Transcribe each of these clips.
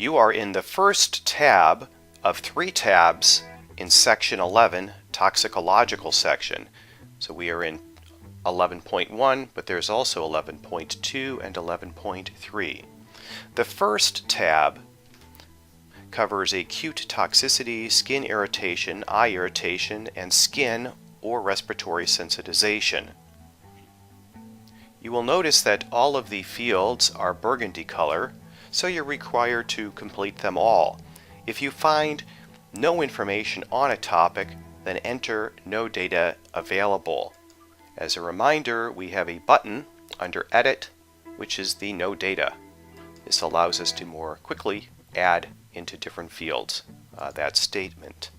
You are in the first tab of 3 tabs in Section 11, Toxicological section. So we are in 11.1, but there's also 11.2 and 11.3. The first tab covers acute toxicity, skin irritation, eye irritation, and skin or respiratory sensitization. You will notice that all of the fields are burgundy color, so you're required to complete them all. If you find no information on a topic, then enter no data available. As a reminder, we have a button under Edit, which is the No Data. This allows us to more quickly add into different fields that statement.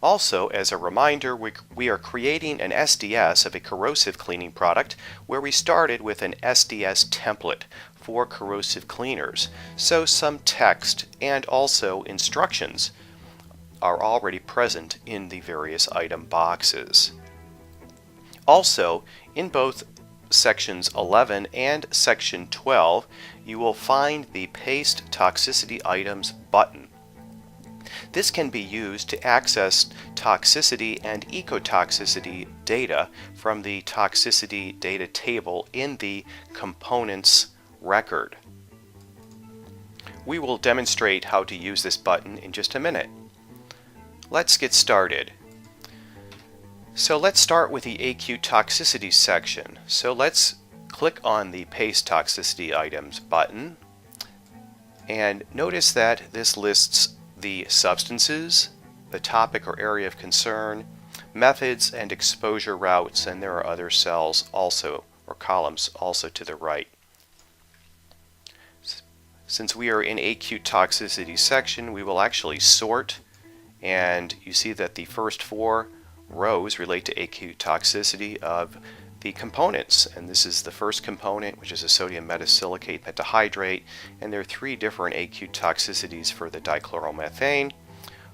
Also, as a reminder, we are creating an SDS of a corrosive cleaning product where we started with an SDS template for corrosive cleaners. So some text and also instructions are already present in the various item boxes. Also, in both sections 11 and section 12, you will find the Paste Toxicity Items button. This can be used to access toxicity and ecotoxicity data from the toxicity data table in the components record. We will demonstrate how to use this button in just a minute. Let's get started. So let's start with the acute toxicity section. So let's click on the Paste Toxicity Items button, and notice that this lists the substances, the topic or area of concern, methods, and exposure routes, and there are other cells also, or columns also to the right. Since we are in acute toxicity section, we will actually sort, and you see that the first 4 rows relate to acute toxicity of the components, and this is the first component, which is a sodium metasilicate pentahydrate, and there are 3 different acute toxicities for the dichloromethane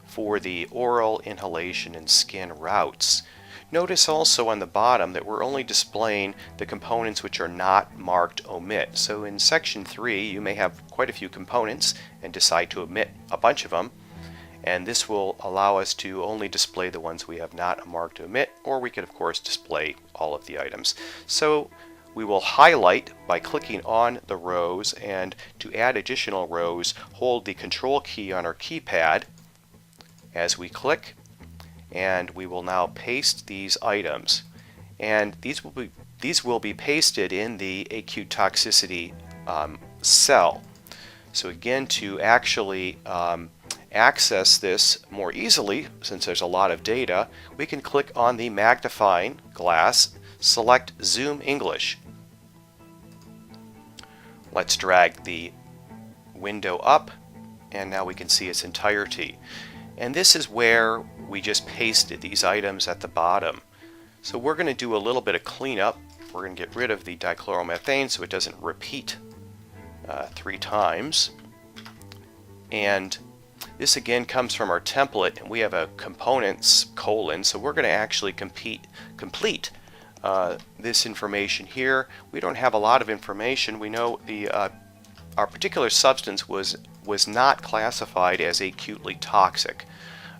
for the oral, inhalation, and skin routes. Notice also on the bottom that we're only displaying the components which are not marked omit. So in section 3 you may have quite a few components and decide to omit a bunch of them, and this will allow us to only display the ones we have not marked to omit, or we could of course display all of the items. So we will highlight by clicking on the rows, and to add additional rows, hold the Control key on our keypad as we click, and we will now paste these items. And these will be pasted in the acute toxicity cell. So again, to actually access this more easily, since there's a lot of data, we can click on the magnifying glass, select Zoom English. Let's drag the window up, and now we can see its entirety. And this is where we just pasted these items at the bottom. So we're going to do a little bit of cleanup. We're going to get rid of the dichloromethane so it doesn't repeat 3 times. And this again comes from our template, and we have a components colon, so we're going to actually complete this information here. We don't have a lot of information. We know our particular substance was not classified as acutely toxic,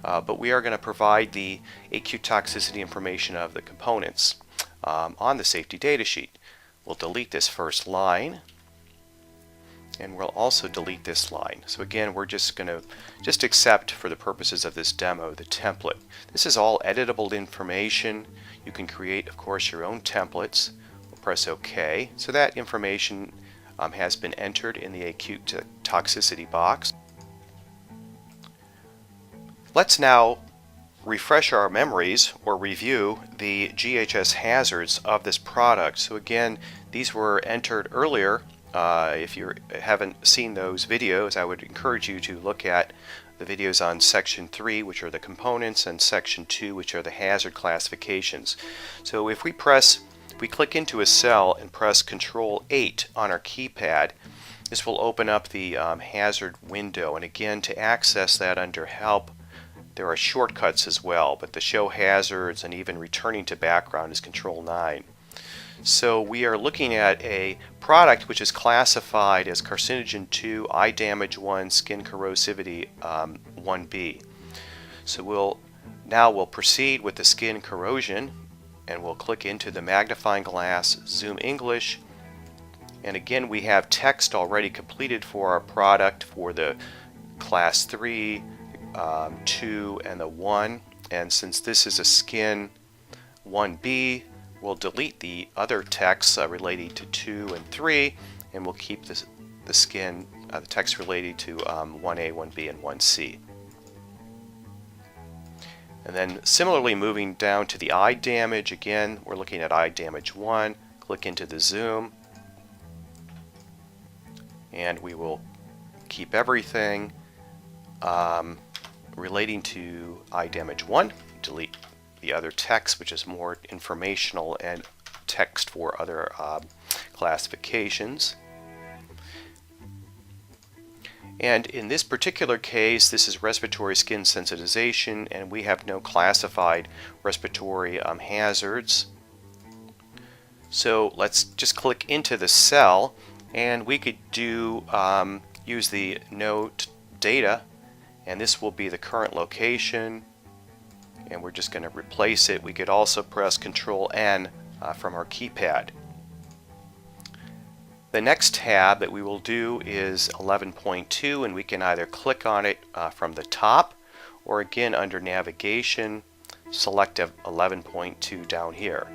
but we are going to provide the acute toxicity information of the components on the safety data sheet. We'll delete this first line, and we'll also delete this line. So again, we're just going to accept, for the purposes of this demo, the template. This is all editable information. You can create, of course, your own templates. We'll press OK. So that information has been entered in the acute toxicity box. Let's now refresh our memories or review the Ghs hazards of this product. So again, these were entered earlier. If you haven't seen those videos, I would encourage you to look at the videos on section 3, which are the components, and section 2, which are the hazard classifications. So if we click into a cell and press Control 8 on our keypad, this will open up the hazard window. And again, to access that under Help, there are shortcuts as well, but the Show Hazards and even returning to background is Control 9. So we are looking at a product which is classified as carcinogen 2, eye damage 1, skin corrosivity 1B. So we'll proceed with the skin corrosion, and we'll click into the magnifying glass, zoom English, and again we have text already completed for our product for the class 3, 2, and the 1. And since this is a skin 1B, we'll delete the other text relating to 2 and 3, and we'll keep the text related to 1A, 1B, and 1C. And then similarly moving down to the eye damage, again we're looking at eye damage 1, click into the zoom, and we will keep everything relating to eye damage 1, delete the other text which is more informational and text for other classifications. And in this particular case, this is respiratory skin sensitization, and we have no classified respiratory hazards. So let's just click into the cell, and we could use the note data, and this will be the current location, and we're just going to replace it. We could also press Control N from our keypad. The next tab that we will do is 11.2, and we can either click on it from the top, or again under navigation select 11.2 down here.